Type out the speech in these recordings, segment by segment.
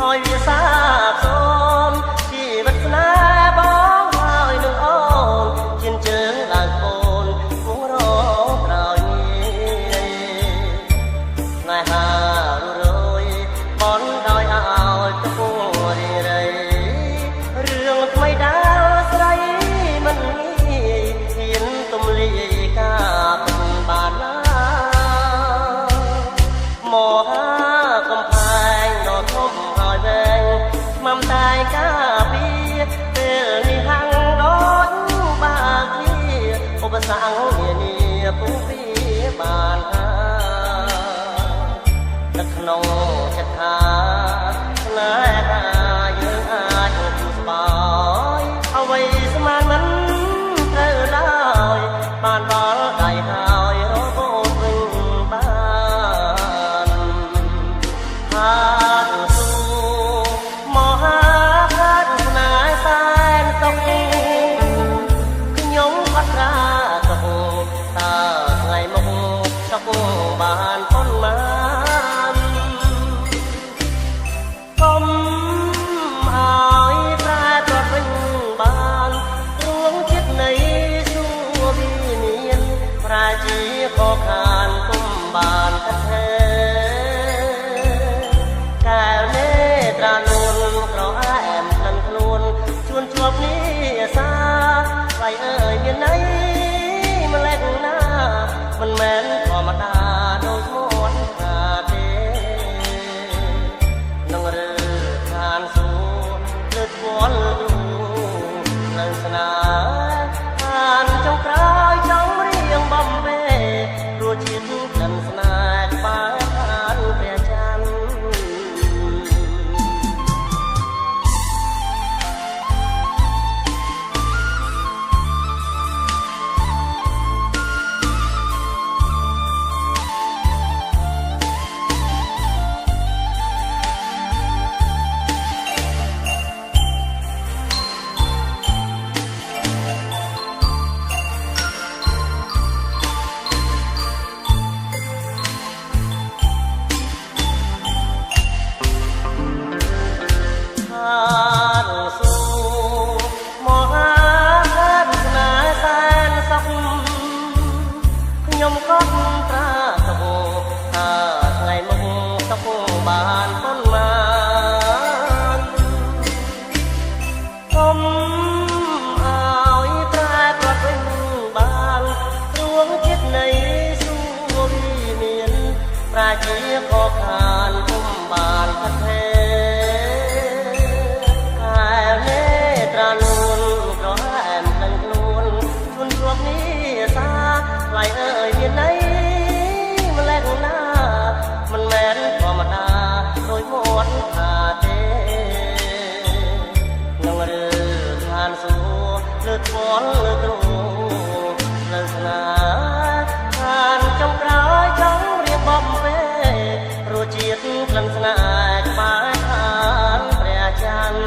ឲ្យវាសាបសូន្យជីវិតស្នេហ៍បងហើយនឹងអូនជិនជើងឡើងអូនគង់រងក្រោយនេះស្នេហារយបនដោយឲ្យទៅពួងរីរៃរឿងថ្មីដែលស្រីមិនងាយហ៊ានទំលាយការពិតបានណាមកហាកំផែងដ៏ធំហើយវែងខ្មាំតែការពារពេលនេះហាំងដូចបាគ្រាឧបសគ្គនានាពុំពីបានទឹកក្នុងចិត្តថាស្នេហាយើងអាចទូស្បើយអ្វីស្មានមិនត្រូវឡើយបានដល់ដៃហើយរកអូនវិញបានហានស៊ូមកហាកាត់ស្នេហ៍សែនសុខខ្ញុំអត់រាទុកតើថ្ងៃមុខសុខបានប៉ុន្មានកុំឲ្យប្រែប្រត់វិញបានរួងចិត្តនៃសួរវិញ្ញាណប្រាជាក៏ខានគុំបានកាត់ទេកែវនេត្រានួនក្រអែមក្លិនខ្លួនជួនជាប់នេះសាស្រីអើយមានន័យម្លេះណាមិនមែនធម្មតាដូចមាត់ថាទេនឹងរើខានសួរលើកវល់យូរនៅស្នាខានចុងក្រោយចង់រៀងបំពេរសជាតិក្លិនស្នេហ៍ក្បែរខានព្រះច័ន្ទខ្ញុំក៏ត្រាទុកថាថ្ងៃមុខទុកបានប៉ុន្មានកុំឲ្យប្រែប្រត់វិញបានរួងចិត្តនៃសួរវិមានប្រាជាក៏ខានគុំបានកាត់ទេកែវនេត្រានួនក្រអែមក្លិនខ្លួនជួនជាប់នេះសាថ្លៃអើយមានន័យម្លេះណាមិនមែនធម្មតាដូចមាត់ថាទេនឹងរើខានសួរលើកវល់លើកគ្រូលើស្នាខានចុងក្រោយចង់រៀបបំពេរសជាតិក្លិនស្នេហ៍ក្បែរខានព្រះច័ន្ទ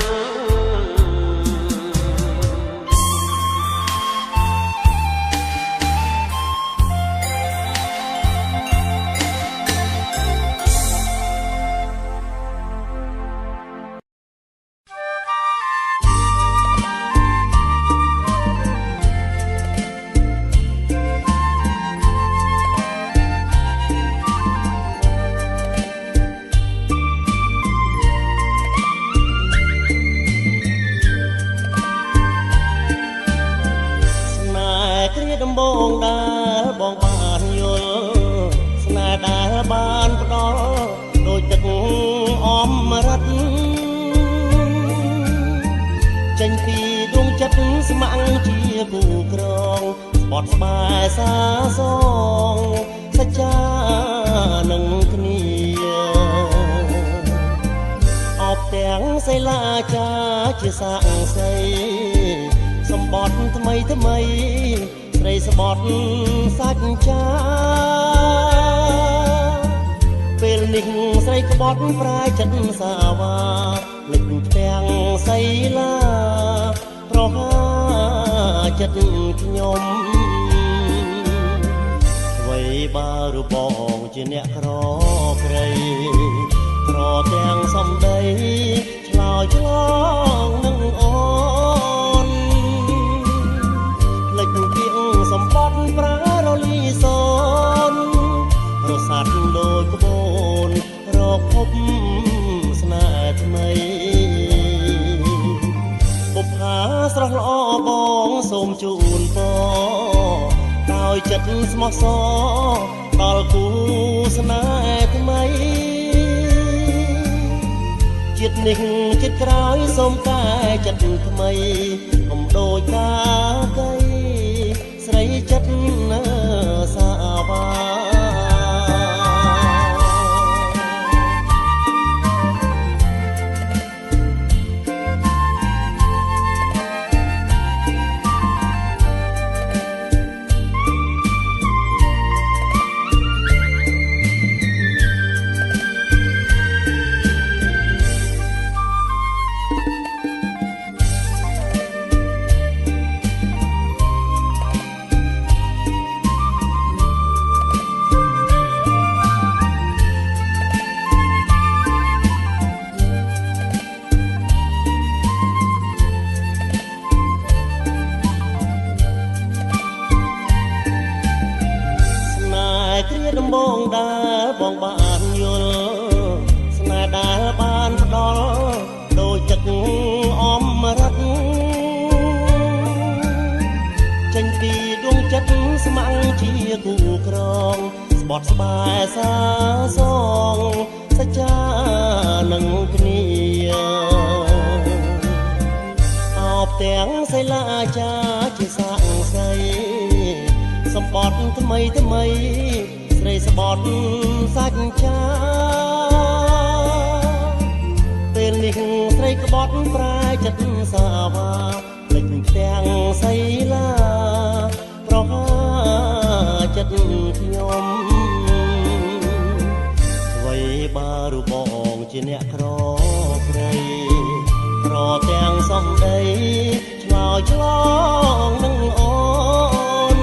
ដំបងដែលបងបានយល់ស្នេហ៍ដែលបានផ្ដល់ដូចទឹកអមរិតចេញពីដួងចិត្តស្ម័គ្រជាគូក្រងស្បត់ស្បែសាសងសច្ចានឹងគ្នាអបទាំងសីលាចាជាសាក់សីសម្បត្តិថ្មីថ្មីស្រីស្បត់សាច់ចាពេលនេះស្រីក្បត់ប្រាយចិត្តសាវាលិចផ្ទាំងសីលាប្រហាចិត្តខ្ញុំអ្វីបើរបងជាអ្នកក្រក្រៃក្រ ទាំងសំដីឆ្លោយឆ្លងនឹងអូនភ្លេចគៀងសម្បត្តិប្រើរលីសូនរសាត់ដូចក្បូនរកភពស្នេហ៍ថ្មីបុប្ផាស្រស់ល្អបងសូមជូនពរដោយចិត្តស្មោះសរដល់គូស្នេហ៍ថ្មីជាតិនេះជាតិក្រោយសូមកែចិត្តថ្មីកុំដូចកាកៃស្រីចិត្តសាវាដំបងដែលបងបានយល់ស្នេហ៍ដែលបានផ្ដល់ដូចទឹកអមរតចេញពីដួងចិត្តស្ម័គ្រជាគូក្រងស្បត់ស្បែសាសងសច្ចានឹងគ្នាអបទាំងសីលាចាជាសាក់សីសម្បត្តិថ្មីថ្មីស្រីស្បត់សាច់ចាពេលនេះស្រីក្បត់ប្រែចិត្តសាវាភ្លេចទាំងសីលាប្រហាចិត្តខ្ញុំអ្វីបើរូបបងជាអ្នកក្រក្រៃប្រទាំងសំដីឆ្លោយឆ្លងនឹងអូន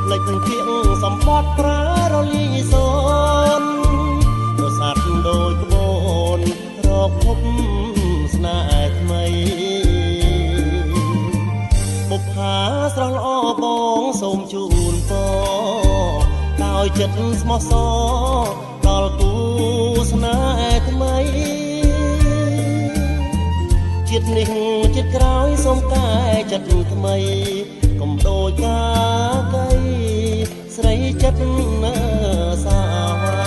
ភ្លេចគៀងសម្បត្តិប្រើរលីសូនរសាត់ដូចក្បូនរកភពស្នេហ៍ថ្មីបុប្ផាស្រស់ល្អបងសូមជូនពរដោយចិត្តស្មោះសរដល់គូស្នេហ៍ថ្មីជាតិនេះជាតិក្រោយសូមកែចិត្តថ្មីកុំដូចកាកៃស្រីចិត្តសាវា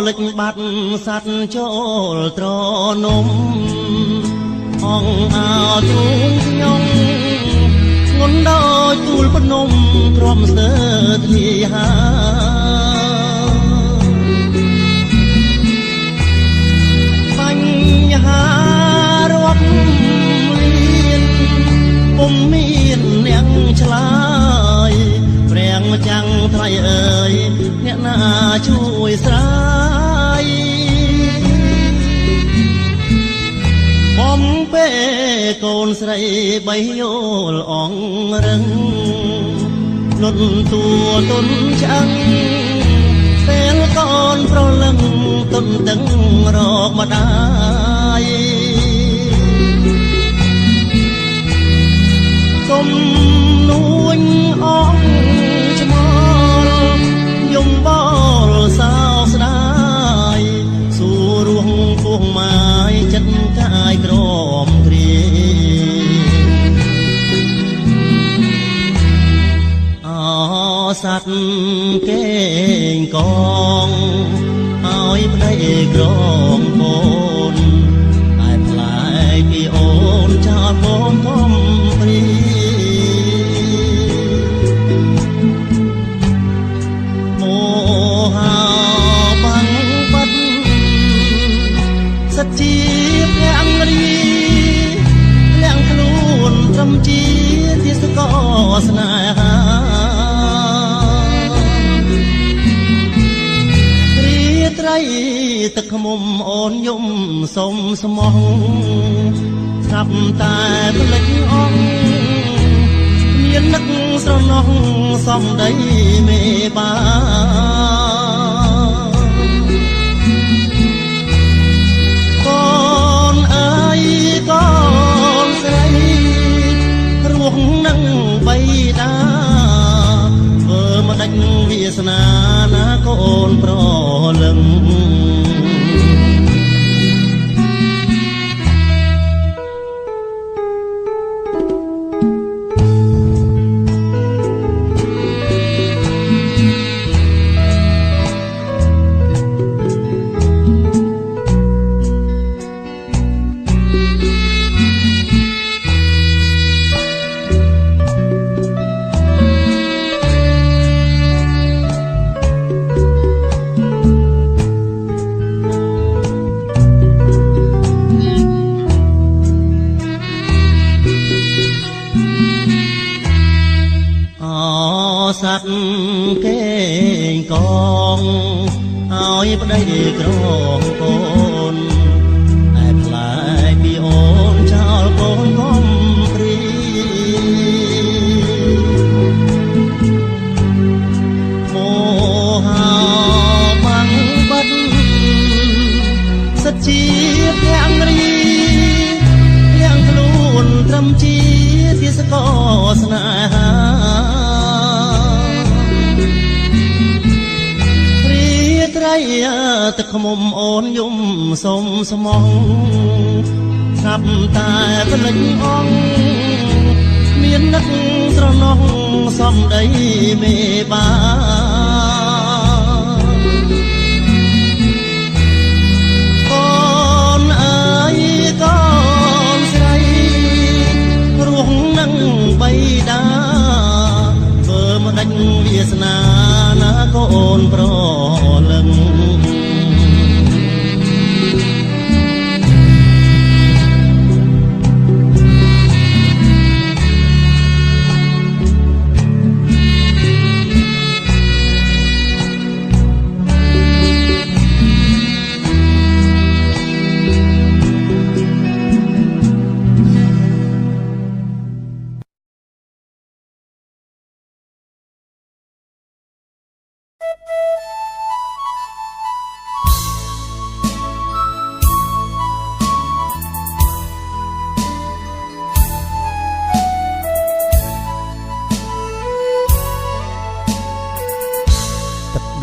លិចបាត់សัตว์ចូលត្រនំអងអោទូងខ្ញុំងន់ដោយទូលភ្នំព្រមស្ទើរធាហាបញ្ហារាប់លៀនពុំមានអ្នកឆ្លើយព្រះម្ចាំងថ្លៃអើយអ្នកណាជួយស្រាយបំពេកូនស្រីបីយល់អងរឹងលុនតួទុនឆ្អឹងពេលកូនប្រលឹងទុនដឹងរកម្ដាយកុំនួញអងឆ្មល់យំបលសោស្ដាយសួររួងពោះម៉ាយចិត្តកាយក្រមគ្រាអសัตว์កេងកងឲ្យប្តីក្រងកូនតែផ្លែពីអូនចោលបងកំព្រី ទឹកខ្មុំអូនយំសុំស្មោះស្រាប់តែផ្លេចអងមាននឹកស្រណោះសំដីមេបាកូនអើយកូនស្រីរស់នឹងបៃតាធ្វើមិនដាច់វាសនាណាកូនប្រលឹងសัตว์គេងកងឲ្យប្តីក្រងកូនតែផ្លែពីអូនចោលកូនកំព្រីមោហាបាំងបាត់សិតជាទាំងរីទាំងខ្លួនត្រឹមជាទាសកលស្នេហាទឹកខ្មុំអូនយំសុំស្មោះស្រាប់តែផ្លេចអងមាននឹកស្រណោះសំដីមេបាកូនអើយកូនស្រីរស់នឹងបៃតាធ្វើមិនដាច់វាសនាណាកូនប្រលឹង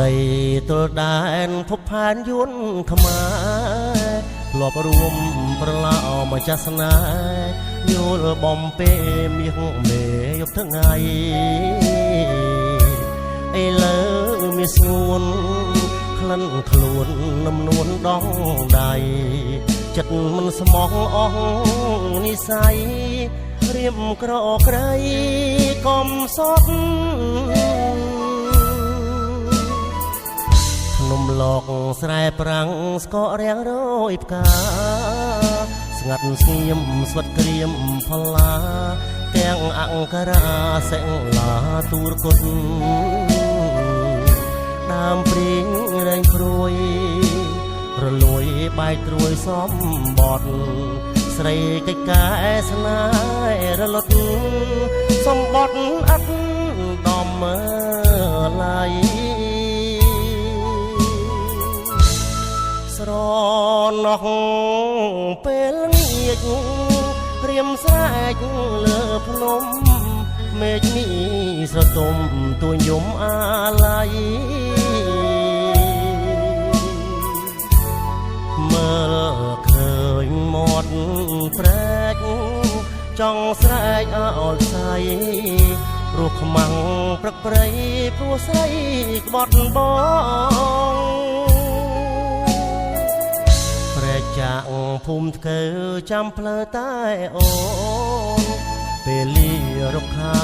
ដីទល់ដែនភពផែនយួនខ្មែរធ្លាប់រួមប្រឡោមកចាសនាយល់បំពេមាសមេយប់ថ្ងៃឥឡូវមានស្ងួនក្លិនខ្លួននំនួនដងដៃចិត្តមិនស្មោះអស់និស័យរៀមក្រក្រៃកុំសត់នំលោកស្រែប្រាំងស្កករាំងរយផ្កាស្ងាត់ស្ងៀមស្វិតក្រៀមផល្លាទាំងអង្គរាសេងឡាទូរគុតដើមព្រៀងរែងព្រួយរលួយបែកត្រួយសំបត់ស្រីកិច្ចការស្នេហ៍រលត់សំបត់អត់ដំមើឡៃស្រណោះពេលងាចរៀមស្រែកលើភ្នំមេឃនេះស្រទុំទួញយំអាឡ័យមើលឃើញមាត់ប្រែកចង់ស្រែកអោយផ្សាយរស់ខ្មាំងព្រឹកព្រៃព្រោះស្រីក្បត់បងចាក់ភូមិធ្កើចាំផ្លូវតែអូនពេលលីរុក្ខា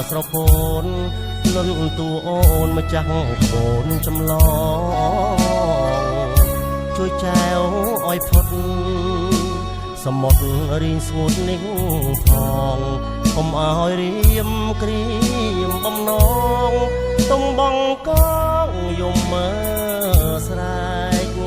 ស្រពោនលន់តួអូនម្ចាស់ក្បូនចម្លងជួយចែវឲ្យផុតសមុទ្ររីងស្ងួតនេះផងកុំឲ្យរៀមក្រៀមបំណងទំបងកងយំមើស្រែក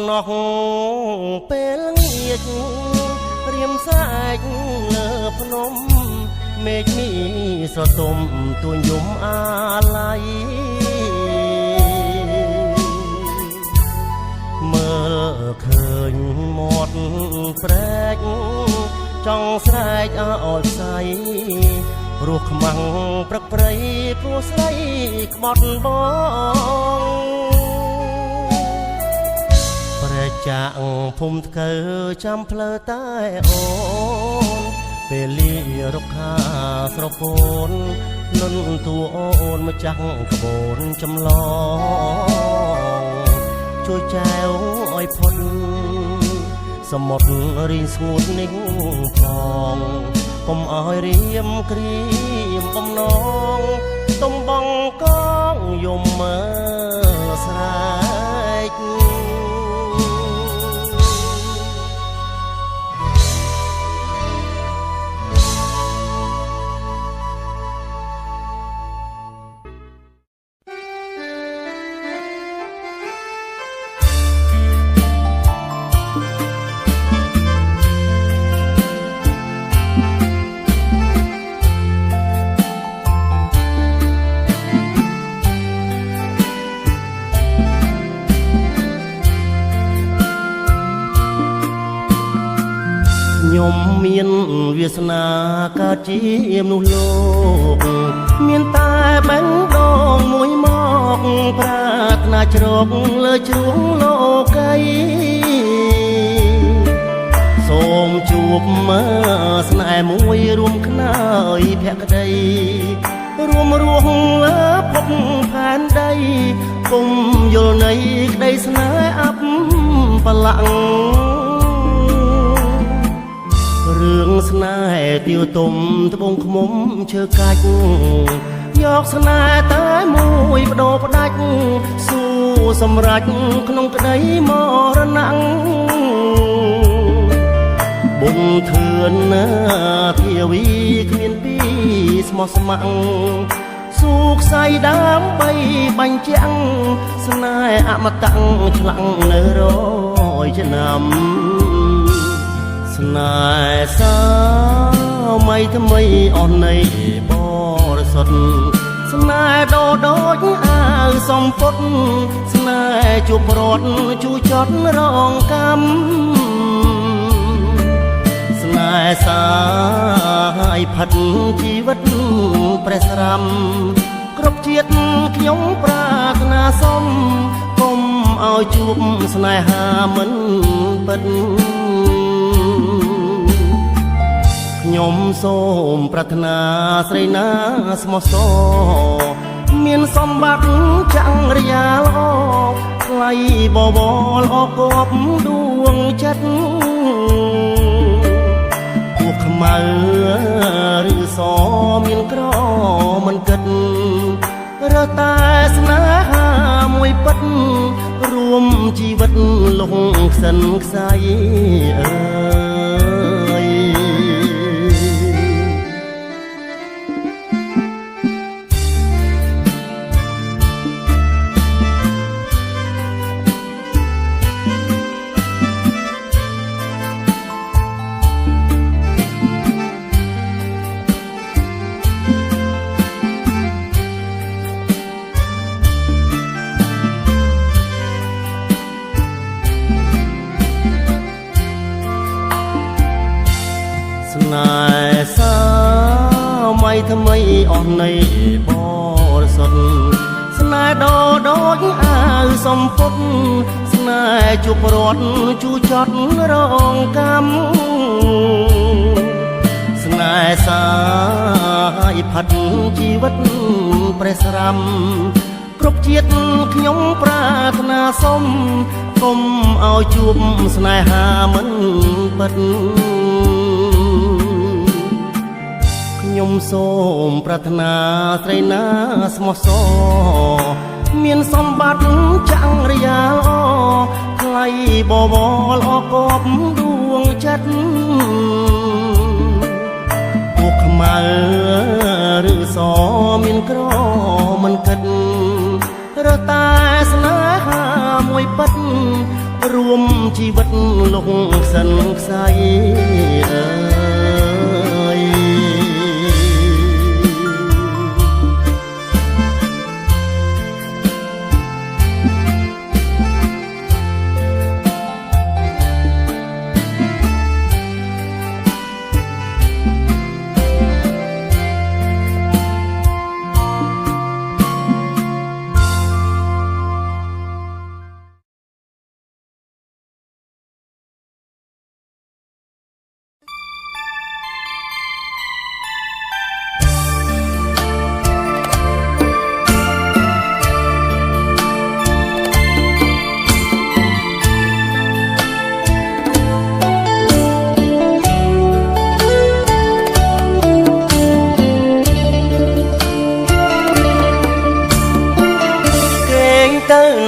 ណោះពេលងាចរៀមសាច់លើភ្នំមេឃមីស្រទុំទួញយំអាឡ័យមើលឃើញមាត់ព្រែកចង់ស្រែកអោយផ្សៃរស់ខ្មាំងព្រឹកព្រៃព្រោះស្រីក្បត់បងព្រះចាក់ភូមិថ្កើចាំផ្លូវតែអូនពេលលីរុក្ខាស្រពោនលន់តួអូនមកចាក់ក្បូនចម្លងជួយចែវឲ្យផុតសមុទ្ររីងស្ងួតនេះផងកុំឲ្យរៀមក្រៀមបំណងទំបងកងយំមើស្រែកខ្ញុំមានវាសនាកើតជាមនុស្សលោកមានតែបេះដូងមួយមកប្រាថ្នាជ្រកលើជ្រុងលោកីសូមជួបមើលស្នេហ៍មួយរួមខ្នើយភក្តីរួមរស់លើភពផែនដីគុំយល់នៃក្តីស្នេហ៍អបបលាក់រឿងស្នេហ៍ទាវទុំត្បូងឃ្មុំឈើកាច់យកស្នេហ៍តែមួយបដូរផ្ដាច់ស៊ូសម្រេចក្នុងក្តីមរណៈបុណ្យធឿនណាធាវីគ្មានពីស្មោះស្ម័គ្រស៊ូខ្សែដើម្បីបញ្ជាក់ស្នេហ៍អមតៈឆ្លាំងនៅរយឆ្នាំស្នេហ៍សាមៃថ្មីអស់នៃបរិសុទ្ធស្នេហ៍ដោដូចអាវសំពត់ស្នេហ៍ជួបរត់ជួចត់រងកម្មស្នេហ៍សាយផិតជីវិតព្រះស្រាំគ្រប់ជាតិខ្ញុំប្រាថ្នាសុំកុំឲ្យជួបស្នេហាមិនពិតខ្ញុំសូមប្រាថ្នាស្រីណាស្មោះសរមានសម្បត្តិចាំងរយ៉ាល្អថ្លៃបបរអកបដួងចិត្តពួកខ្មៅឬសមានក្រមិនគិតរើតែស្នេហាមួយពិតរួមជីវិតលងខ្សិនខ្សៃអើយស្នេហ៍សាមៃថ្មីអស់នៃបរិសុទ្ធស្នេហ៍ដោដូចអាវសំពត់ស្នេហ៍ជួបរត់ជួចត់រងកម្មស្នេហ៍សាយផិតជីវិតព្រះស្រាំគ្រប់ជាតិខ្ញុំប្រាថ្នាសុំកុំឲ្យជួបស្នេហាមិនពិតខ្ញុំសូមប្រាថ្នាស្រីណាស្មោះសរមានសម្បត្តិចាំងរយ៉ាល្អថ្លៃបបរអកបដួងចិត្តពួកខ្មៅឬសមានក្រមិនគិតរើតែស្នេហា មួយពិតរួមជីវិតលោកសិនខ្សៃអើយ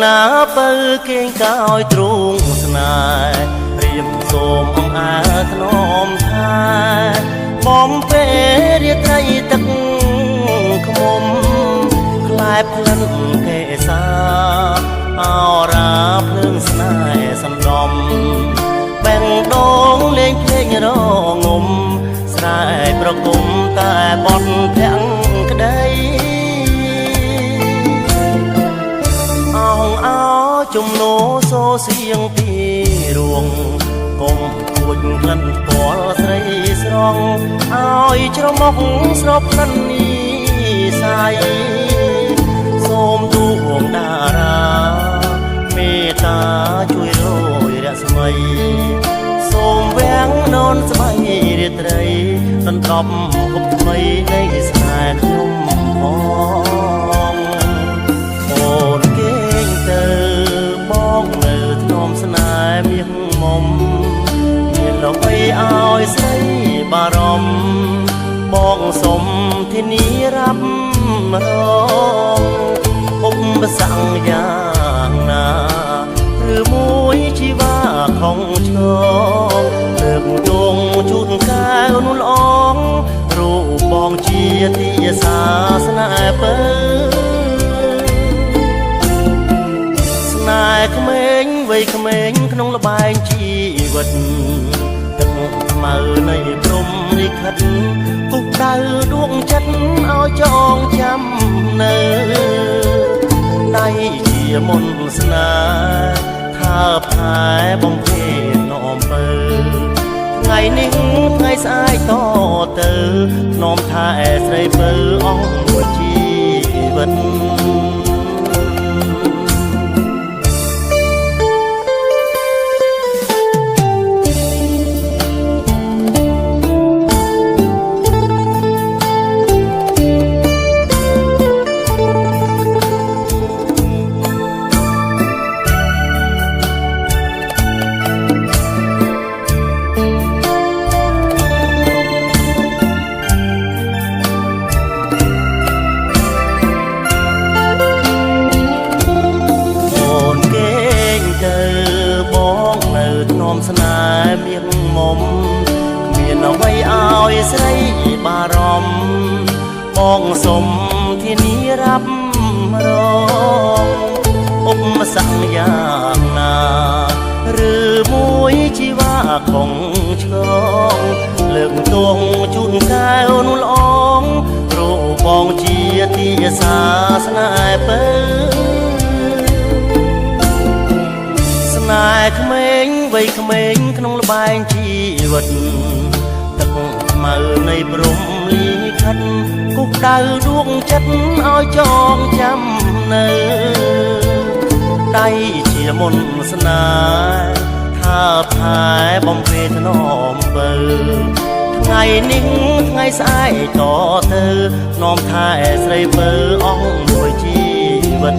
ណាបើគេងកោយទ្រូងស្នេហ៍រៀបសូមអង្អើធ្នមថាបំពេលរាត្រីទឹកខ្មុំខ្លែបក្លិនកេសាអរាភ្លើងស្នេហ៍សន្ដំបែងដងលេងភ្លេងរងំស្រែកប្រគំតែបត់ភាំងក្ដីជំនោសូសៀងពីរួងកុំគួចក្លិនពណ៌ស្រីស្រងឲ្យច្រមុះស្របក្លិននេះសាយសូមទូងតារាមេត្តាជួយរយរស្មីសូមវាំងននស្បៃរាត្រីដណ្ដប់គប់ថ្មីនៃស្នេហ៍ខ្ញុំផងអូនគេងទៅបងនៅធ្នមស្នេហ៍មាសមុំមានលោកអីឲ្យស្រីបារម្ភបងសុំធានារាប់រងឧបសគ្គយ៉ាងណាឬមួយជីវ៉ាខំឆ្លងលើកទងជូនកែវនោះល្អងរូបបងជាទីសាស្នេហ៍ពើស្នេហ៍ក្មេងវ័យក្មេងក្នុងលបែងជីវិតទឹកខ្មៅនៃព្រំលិខិតពុកដៅដួងចិត្តឲ្យចងចាំនៅដៃជាមុនស្នេហ៍ថាផែបំពេញនាំពើថ្ងៃនេះថ្ងៃស្អែកតទៅនាំថាស្រីពើអង្គមួយជីវិតស្នេហ៍មានមុំគ្មានអ្វីឲ្យស្រីបារម្ភបងសុំធានារាប់រងឧបសគ្គយ៉ាងណាឬមួយជីវ៉ាខំឆ្លងលើកទងជូនកែវនោះល្អងរូបបងជាទីសាស្នេហ៍ពើស្នេហ៍ក្មេងវ័យក្មេងក្នុងលបែងជីវិតទឹកខ្មៅនៃព្រំលិខិតគុកដៅដួងចិត្តឲ្យចងចាំនៅដៃជាមុនស្នេហ៍ថាផែបំពេញនាំពើថ្ងៃនេះថ្ងៃស្អែកតទៅនាំថាស្រីពើអង្គមួយជីវិត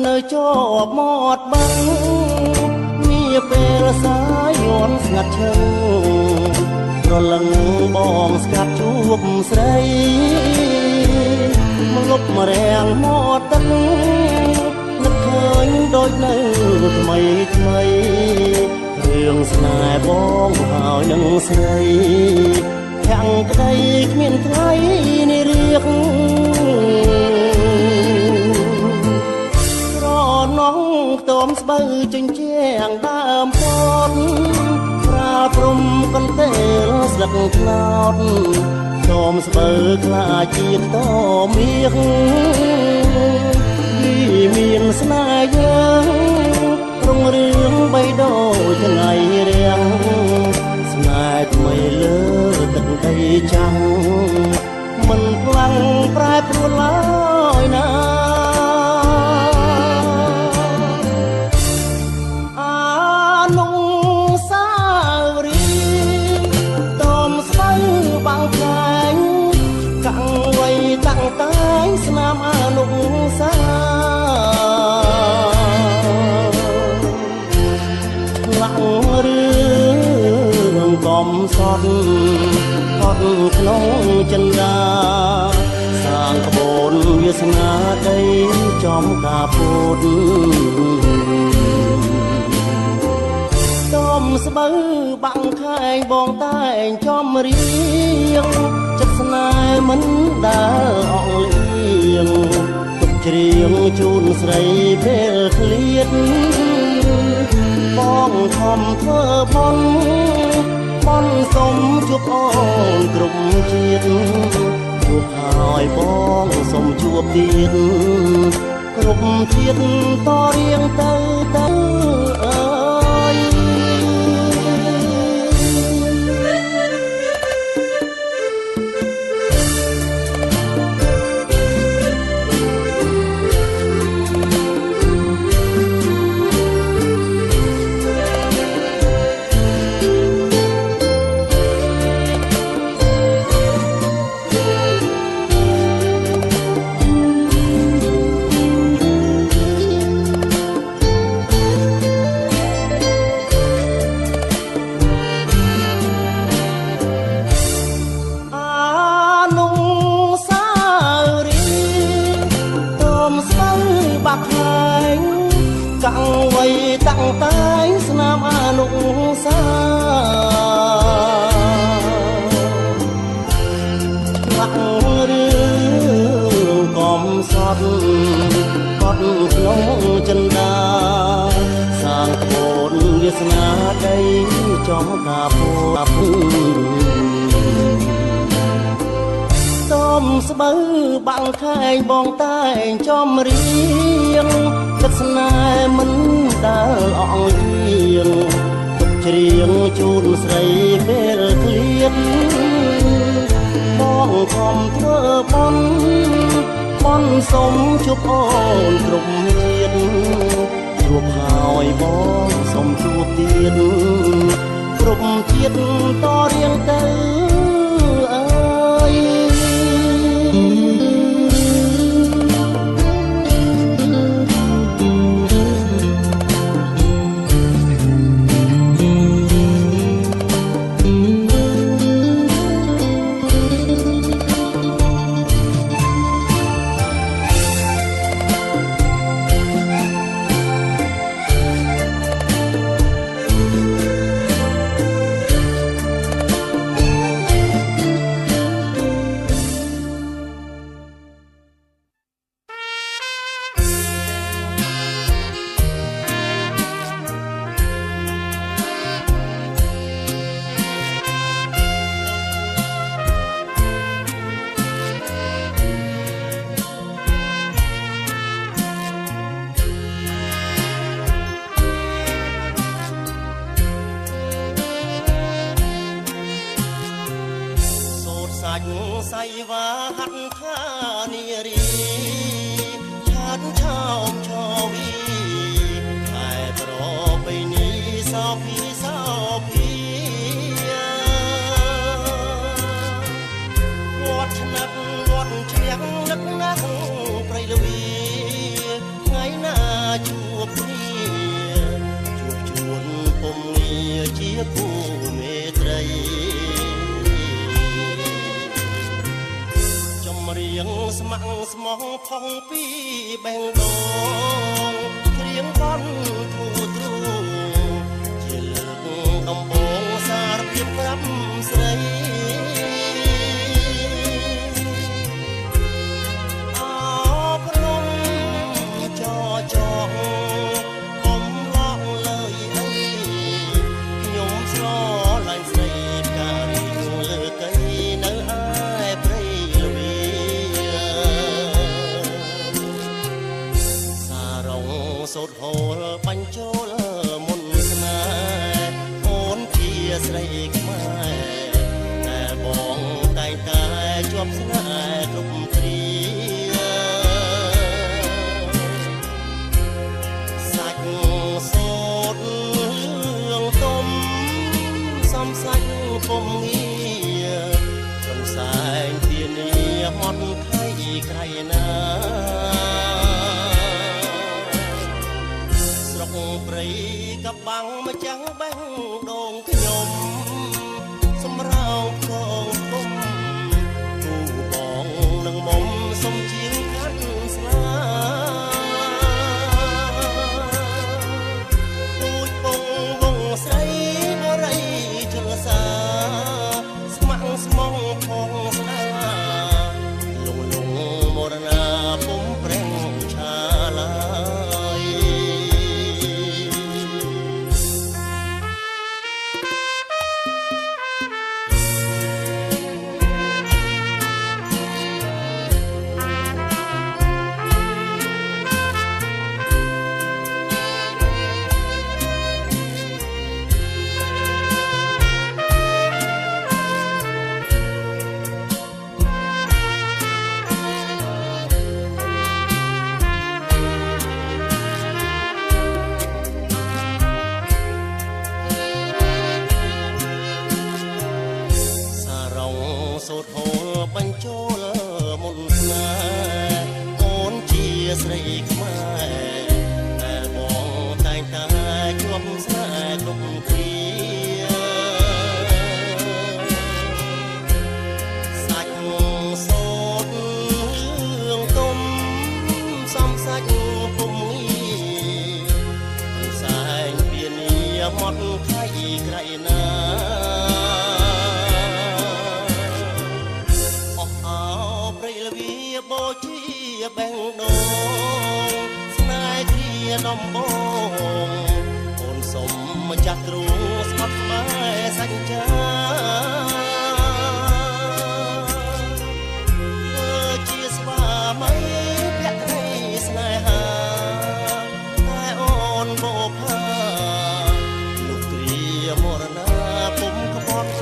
នៅជាប់មាត់បឹងមានពេលសាយយន់ស្ងាត់ឈឹងប្រលឹងបងស្កាត់ជួបស្រីមកលុបមករាំងមាត់ទឹកនឹកឃើញដូចនៅថ្មីថ្មីរឿងស្នេហ៍បងហើយនឹងស្រីខាងក្តីគ្មានថ្ងៃនេះរៀកស្រណងខ្ទមស្បូវជញ្ជាំងដើមពតប្រាព្រំកន្ទេលស្លឹកត្នោតខ្ទមស្បូវខ្លាជាខ្ទមមាសមានស្នេហ៍យើងរុងរឿងបីដូចថ្ងៃរៀងស្នេហ៍ថ្មីលើទឹកដីចាំងមិនខ្លាំងប្រែប្រួលឡើយណាអានុសាវរីយ៍តមស្បៅបាំងខ្លាញ់កាំងໄວតាំងតែងស្នាមអានុសាកំសត់ផុតក្នុងចិន្តាសាងក្បូនវាសនាដីចំការពុតតំស្បូវបាំងខែងបងតែងចំរៀងចិត្តស្នេហ៍មិនដែលអងលៀងទុកច្រៀងជូនស្រីពេលឃ្លាតបងខំធ្វើបុណ្យបនសុំជួបអូនគ្រប់ជាតិជួបហើយបងសុំជួបទៀតគ្រប់ជាតិតរៀងទៅអើយកាំងໄວតាំងតែងស្នាមអានុសាឆ្លាក់រឿងកំសត់កត់ក្នុងចិន្តាសាងក្បូនវាសនាដីចំការពុតំស្បូវបាំងខែងបងតែងចំរៀងចិត្តស្នេហ៍មិនដែលអងលៀងទុកច្រៀងជូនស្រីពេលឃ្លាតបងខំធ្វើបុណ្យបនសុំជួបអូនគ្រប់ជាតិជួបហើយបងសុំជួបទៀតគ្រប់ជាតិតរៀងទៅអើយ ជួបគ្នាជួបជួនពុំងារជាគូមេត្រីចម្រៀងស្ម័គ្រស្មងផុងពីបេងដូងគ្រៀងបន់ធូរទ្រូងជាលើកដំបូងសារភាពប្រាប់ស្រីសូត្រហូលបញ្ចូលមុនស្នេហ៍អូនជាស្រីខ្មែរតែបងតែងតែជាប់ស្នេហ៍គ្រប់គ្រាសាច់សូត្រលឿងទុំសំសាច់ពុំងារសំសែងទានាហត់ខៃក្រៃណាព្រៃកបាំងម្ចាំងបេះដូងខ្ញុំសម្រោងកងគុំគូបងនឹងមុំសុំជាងខាន់ស្លាទូចពងវងស្រីបរិយជលសាស្ម័គ្រស្មងផងស្ដាលងលងមរណាពុំប្រេងឆាឡាសូត្រហូលបញ្ចូលមុនស្នេហ៍អូនជាស្រីខ្មែរតែបងតែងតែជាប់ស្នេហ៍គ្រប់គ្រាសាច់សូត្រលឿងទុំសំសាច់ពុំងារសែងពៀនីហត់ខៃក្រៃណាបូជាបេងដូងស្នេហ៍ជាដំបងអូនសុំម្ចាស់ទ្រូងស្បត់ស្បែសច្ចាជាស្វាមីភក្តីស្នេហាតែអូនបោផាលោកគ្រាមរណាពុំក្បត់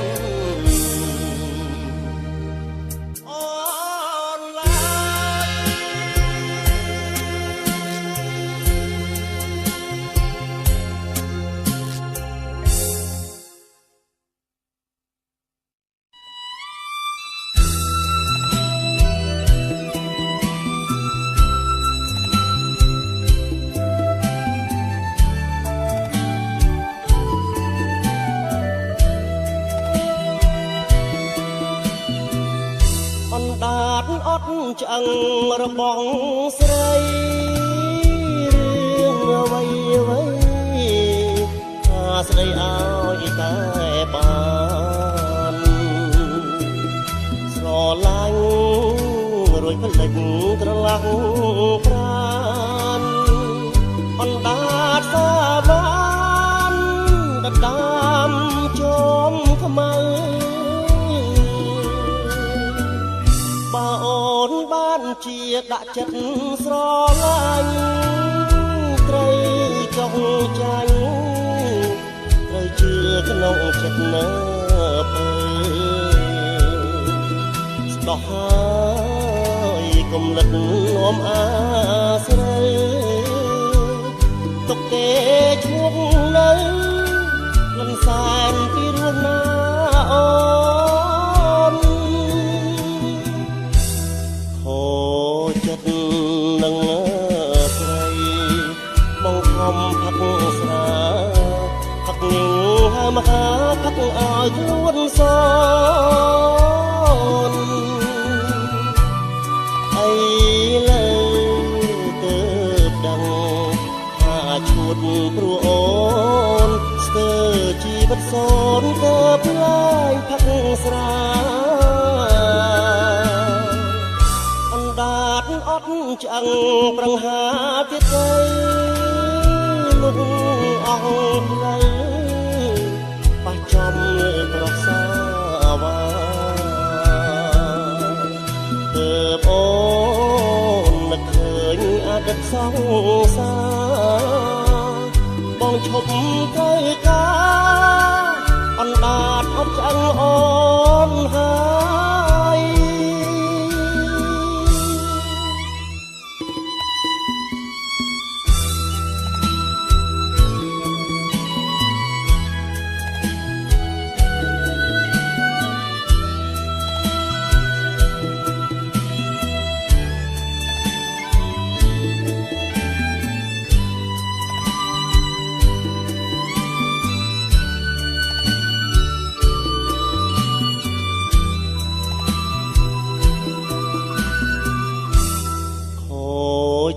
អត់ឆ្អឹងរបងស្រីរឿងអ្វីអ្វីថាស្ដីឲ្យតែបានស្រឡាញ់រួចផ្លិចត្រឡប់ប្រានអណ្ដាតសាបានដដាមជុំខ្មៅបើអូនបានជាដាក់ចិត្តស្រឡាញ់ត្រូវចង់ចាញ់ត្រូវជឿក្នុងចិត្តនៅពេលស្ដោះហើយគំនិតនាំអាស្រីទុកទេឈ្មោះនៅលំសានពីរស់ណាអូនខូចចិត្តនឹងស្រី ំផឹកស្រាផឹកញឹងហើមហាផឹកឲ្យខ្លួនសនអីលើទៅដឹងថាឈួតព្រោះអូនស្ទើរជីវិតសូនទៅផ្លាយផឹកស្រាអណ្ដាតអត់ឆ្អឹងប្រឹងហាទៀតទៅលុះអស់ផ្លូវប៉ះចំប្រសាវាទើបអូននឹកឃើញអតីតសង្សារបងឈប់ត្រូវការអណ្ដាតអត់ឆ្អឹងអូនហើយ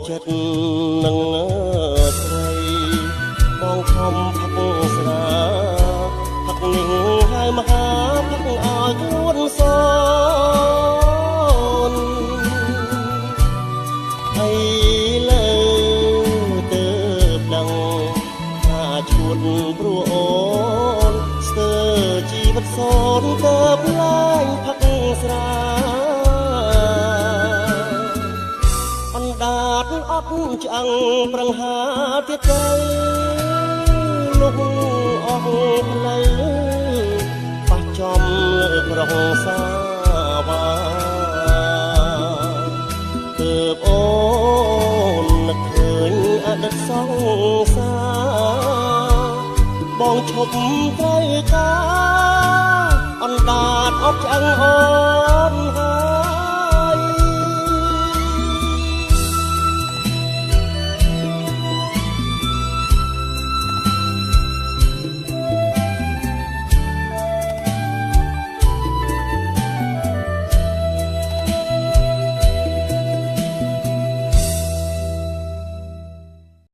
ចិត្តនឹងស្រីបងខំផឹកស្រាផឹកនេះហើយមហាផឹកឲ្យខ្លួនសនហើយលើទៅដឹងថាឈួតព្រោះអូនស្ទើរជីវិតសូនទៅផ្លាយផឹកស្រាអណ្ដាតអត់ឆ្អឹងប្រឹងហាទៀតទៅលុះអស់ផ្លូវប៉ះចំលើប្រងសាវាទើបអូននឹកឃើញអតីតសង្សារបងឈប់ត្រូវការអណ្ដាតអត់ឆ្អឹងអូនហើយ